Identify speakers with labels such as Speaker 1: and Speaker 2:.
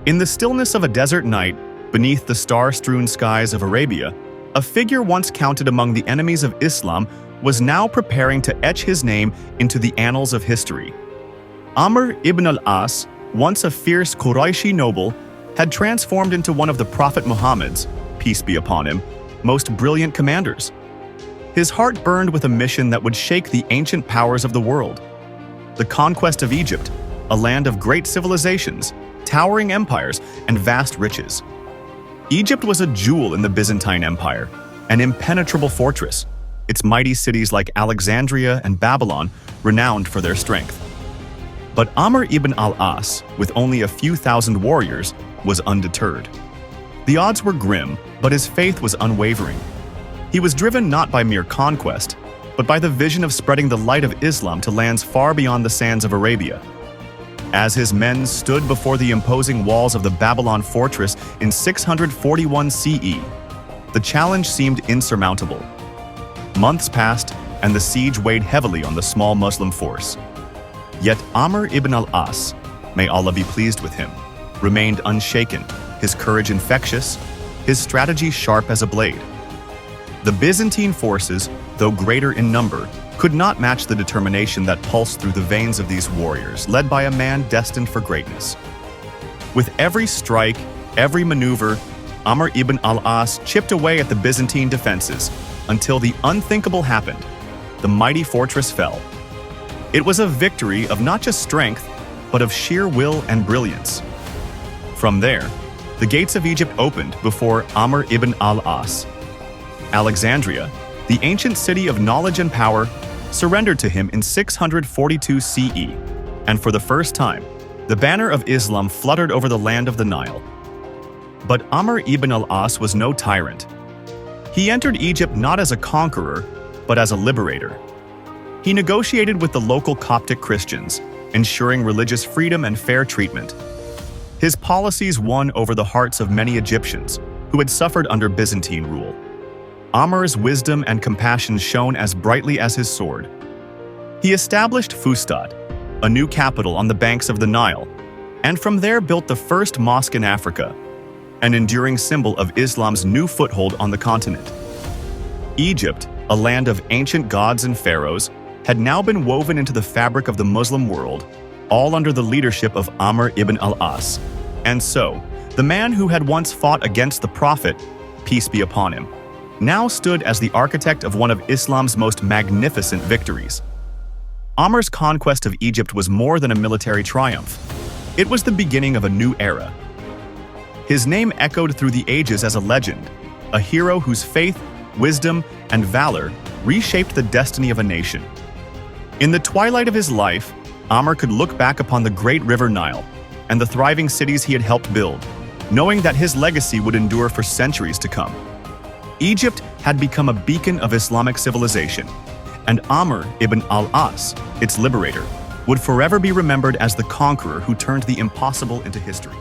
Speaker 1: In the stillness of a desert night, beneath the star-strewn skies of Arabia, a figure once counted among the enemies of Islam was now preparing to etch his name into the annals of history. Amr ibn al-As, once a fierce Qurayshi noble, had transformed into one of the Prophet Muhammad's, peace be upon him, most brilliant commanders. His heart burned with a mission that would shake the ancient powers of the world. The conquest of Egypt, a land of great civilizations, towering empires, and vast riches. Egypt was a jewel in the Byzantine Empire, an impenetrable fortress, its mighty cities like Alexandria and Babylon renowned for their strength. But Amr ibn al-As, with only a few thousand warriors, was undeterred. The odds were grim, but his faith was unwavering. He was driven not by mere conquest, but by the vision of spreading the light of Islam to lands far beyond the sands of Arabia. As his men stood before the imposing walls of the Babylon fortress in 641 CE, the challenge seemed insurmountable. Months passed, and the siege weighed heavily on the small Muslim force. Yet Amr ibn al-As, may Allah be pleased with him, remained unshaken, his courage infectious, his strategy sharp as a blade. The Byzantine forces, though greater in number, could not match the determination that pulsed through the veins of these warriors, led by a man destined for greatness. With every strike, every maneuver, Amr ibn al-As chipped away at the Byzantine defenses until the unthinkable happened. The mighty fortress fell. It was a victory of not just strength, but of sheer will and brilliance. From there, the gates of Egypt opened before Amr ibn al-As. Alexandria, the ancient city of knowledge and power, surrendered to him in 642 CE, and for the first time, the banner of Islam fluttered over the land of the Nile. But Amr ibn al-As was no tyrant. He entered Egypt not as a conqueror, but as a liberator. He negotiated with the local Coptic Christians, ensuring religious freedom and fair treatment. His policies won over the hearts of many Egyptians who had suffered under Byzantine rule. Amr's wisdom and compassion shone as brightly as his sword. He established Fustat, a new capital on the banks of the Nile, and from there built the first mosque in Africa, an enduring symbol of Islam's new foothold on the continent. Egypt, a land of ancient gods and pharaohs, had now been woven into the fabric of the Muslim world, all under the leadership of Amr ibn al-As. And so, the man who had once fought against the Prophet, peace be upon him, now stood as the architect of one of Islam's most magnificent victories. Amr's conquest of Egypt was more than a military triumph. It was the beginning of a new era. His name echoed through the ages as a legend, a hero whose faith, wisdom, and valor reshaped the destiny of a nation. In the twilight of his life, Amr could look back upon the great river Nile and the thriving cities he had helped build, knowing that his legacy would endure for centuries to come. Egypt had become a beacon of Islamic civilization, and Amr ibn al-As, its liberator, would forever be remembered as the conqueror who turned the impossible into history.